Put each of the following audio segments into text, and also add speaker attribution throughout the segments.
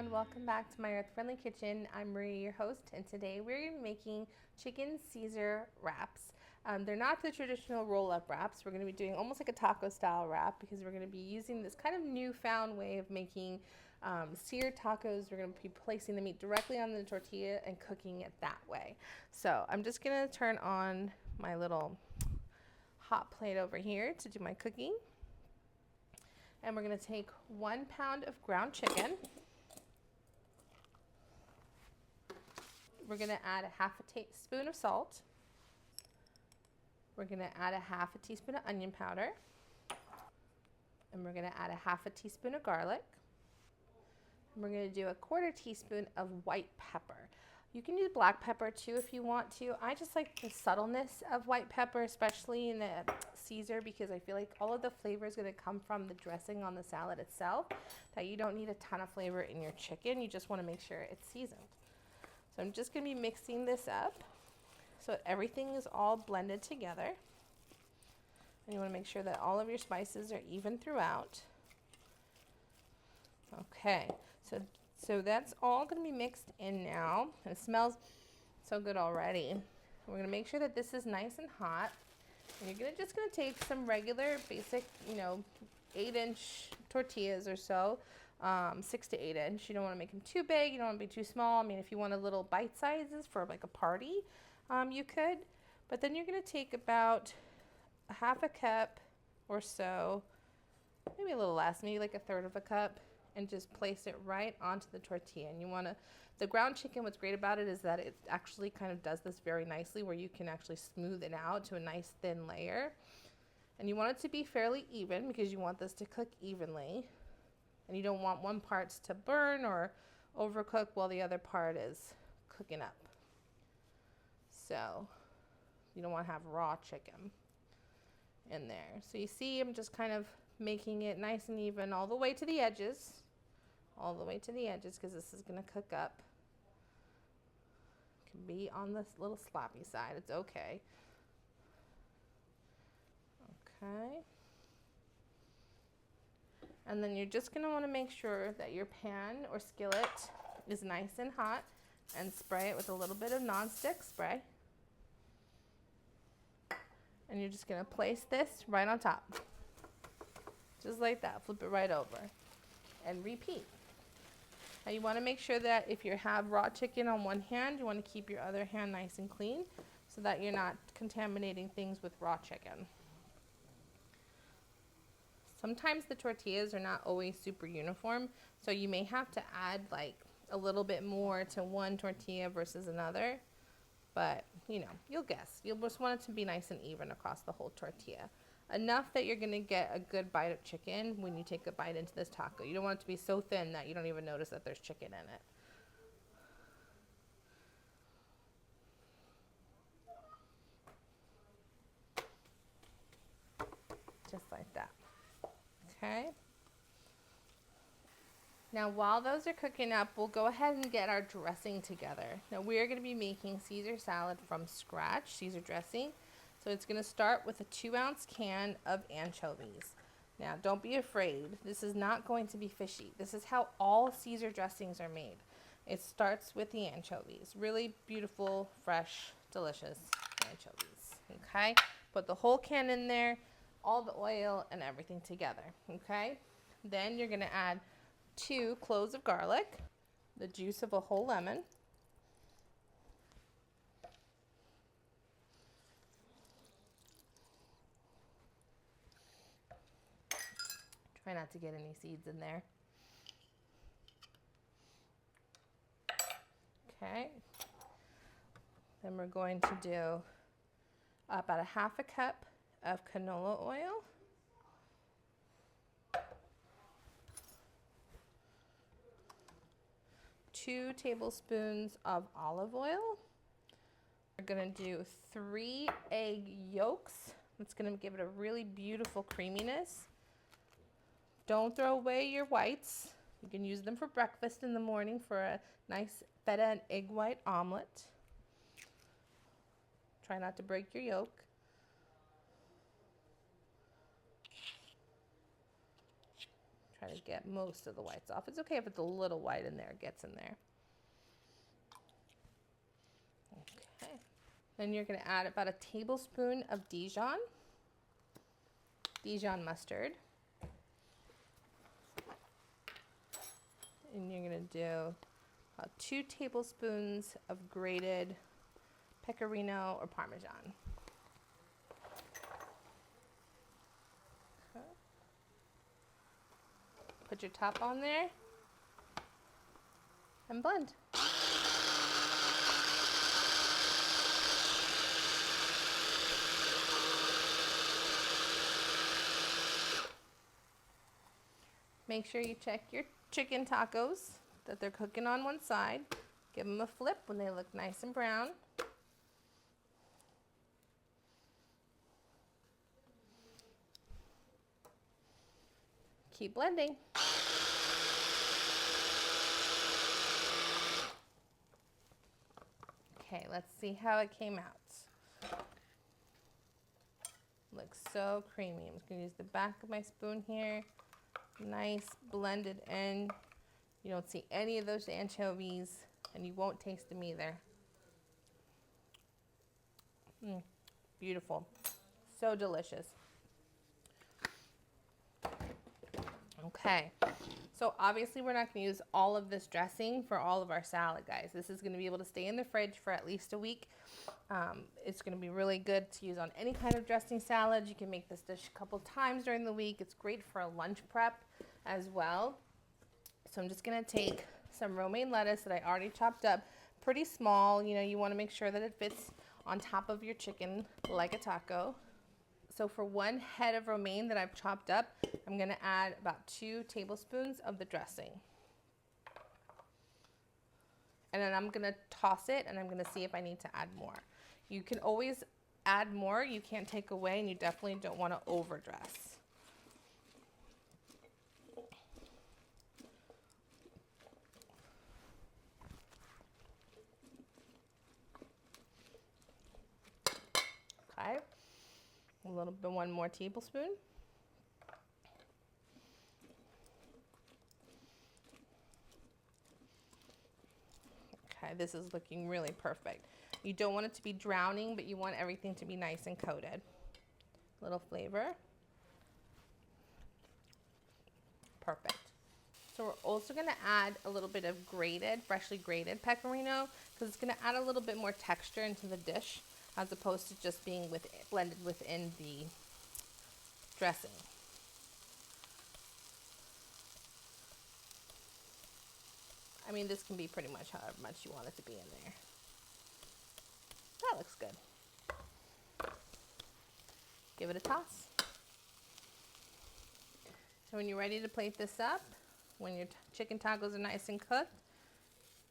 Speaker 1: everyone, welcome back to my Earth Friendly Kitchen. I'm Marie, your host, and today we're making chicken Caesar wraps. They're not the traditional roll-up wraps. We're going to be doing almost like a taco style wrap because we're going to be using this kind of newfound way of making seared tacos. We're going to be placing the meat directly on the tortilla and cooking it that way. So I'm just going to turn on my little hot plate over here to do my cooking. And we're going to take 1 pound of ground chicken. We're going to add a half a teaspoon of salt. We're going to add a half a teaspoon of onion powder. And we're going to add a half a teaspoon of garlic. And we're going to do a 1/4 teaspoon of white pepper. You can use black pepper too if you want to. I just like the subtleness of white pepper, especially in the Caesar, because I feel like all of the flavor is going to come from the dressing on the salad itself, that you don't need a ton of flavor in your chicken. You just want to make sure it's seasoned. So I'm just going to be mixing this up so everything is all blended together. And you want to make sure that all of your spices are even throughout. Okay, so that's all going to be mixed in now. It smells so good already. We're going to make sure that this is nice and hot. And you're just going to take some regular basic, 8-inch tortillas or so, 6 to 8 inch. You don't want to make them too big. You don't want to be too small. I mean, if you want a little bite sizes for like a party, you could. But then you're going to take about a half a cup or so, maybe a little less, maybe like 1/3 of a cup, and just place it right onto the tortilla. And you want to, the ground chicken, what's great about it is that it actually kind of does this very nicely, where you can actually smooth it out to a nice thin layer. And you want it to be fairly even because you want this to cook evenly. And you don't want one part to burn or overcook while the other part is cooking up. So you don't want to have raw chicken in there. So you see, I'm just kind of making it nice and even all the way to the edges. All the way to the edges, because this is going to cook up. It can be on this little sloppy side. It's okay. Okay. And then you're just going to want to make sure that your pan or skillet is nice and hot, and spray it with a little bit of nonstick spray. And you're just going to place this right on top. Just like that. Flip it right over. And repeat. Now you want to make sure that if you have raw chicken on one hand, you want to keep your other hand nice and clean so that you're not contaminating things with raw chicken. Sometimes the tortillas are not always super uniform, so you may have to add like a little bit more to one tortilla versus another, but you'll guess. You'll just want it to be nice and even across the whole tortilla. Enough that you're going to get a good bite of chicken when you take a bite into this taco. You don't want it to be so thin that you don't even notice that there's chicken in it. Just like that. Okay. Now while those are cooking up, we'll go ahead and get our dressing together. Now we're going to be making Caesar salad from scratch, Caesar dressing. So it's going to start with a 2-ounce can of anchovies. Now don't be afraid. This is not going to be fishy. This is how all Caesar dressings are made. It starts with the anchovies. Really beautiful, fresh, delicious anchovies. Okay? Put the whole can in there, all the oil and everything together. Okay? Then you're going to add 2 cloves of garlic, the juice of a whole lemon, try not to get any seeds in there. Okay. Then we're going to do about a half a cup of canola oil. Two tablespoons of olive oil. We're going to do 3 egg yolks. That's going to give it a really beautiful creaminess. Don't throw away your whites. You can use them for breakfast in the morning for a nice feta and egg white omelet. Try not to break your yolk. Try to get most of the whites off. It's okay if it's a little white in there, it gets in there. Okay. Then you're going to add about a tablespoon of Dijon mustard. And you're going to do about 2 tablespoons of grated Pecorino or Parmesan. Okay. Put your top on there and blend. Make sure you check your chicken tacos that they're cooking on one side. Give them a flip when they look nice and brown. Keep blending. Okay, let's see how it came out. Looks so creamy. I'm just going to use the back of my spoon here. Nice blended in. You don't see any of those anchovies, and you won't taste them either. Beautiful. So delicious. Okay, so obviously we're not going to use all of this dressing for all of our salad, guys. This is going to be able to stay in the fridge for at least a week. It's going to be really good to use on any kind of dressing salad. You can make this dish a couple times during the week. It's great for a lunch prep as well. So I'm just going to take some romaine lettuce that I already chopped up pretty small. You know, you want to make sure that it fits on top of your chicken like a taco. So for 1 head of romaine that I've chopped up, I'm going to add about 2 tablespoons of the dressing. And then I'm going to toss it, and I'm going to see if I need to add more. You can always add more. You can't take away, and you definitely don't want to overdress. Okay. A little bit, 1 more tablespoon. Okay, this is looking really perfect. You don't want it to be drowning, but you want everything to be nice and coated. Little flavor. Perfect. So we're also going to add a little bit of freshly grated Pecorino, because it's going to add a little bit more texture into the dish, as opposed to just being blended within the dressing. I mean, this can be pretty much however much you want it to be in there. That looks good. Give it a toss. So when you're ready to plate this up, when your chicken tacos are nice and cooked,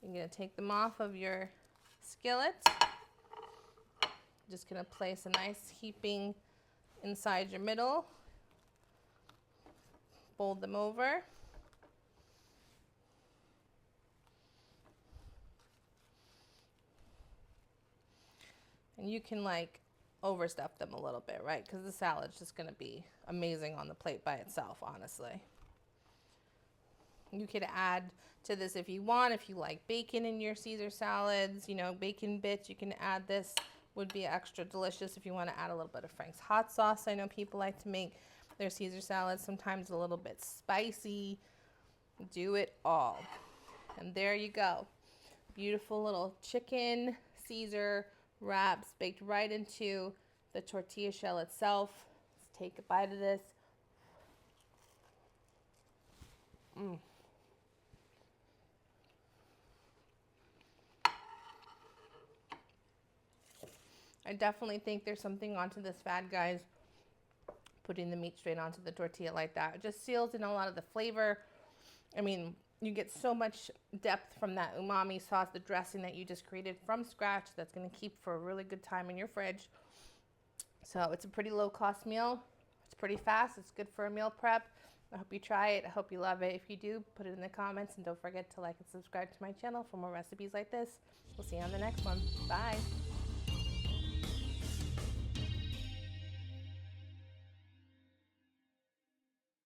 Speaker 1: you're going to take them off of your skillet. Just going to place a nice heaping inside your middle. Fold them over. And you can overstuff them a little bit, right? Because the salad's just going to be amazing on the plate by itself, honestly. You could add to this if you want. If you like bacon in your Caesar salads, bacon bits, you can add this. Would be extra delicious if you want to add a little bit of Frank's hot sauce. I know people like to make their Caesar salads sometimes a little bit spicy. Do it all. And there you go. Beautiful little chicken Caesar wraps baked right into the tortilla shell itself. Let's take a bite of this. I definitely think there's something onto this fad, guys. Putting the meat straight onto the tortilla like that. It just seals in a lot of the flavor. I mean, you get so much depth from that umami sauce, the dressing that you just created from scratch that's going to keep for a really good time in your fridge. So it's a pretty low cost meal. It's pretty fast. It's good for a meal prep. I hope you try it. I hope you love it. If you do, put it in the comments, and don't forget to like and subscribe to my channel for more recipes like this. We'll see you on the next one. Bye.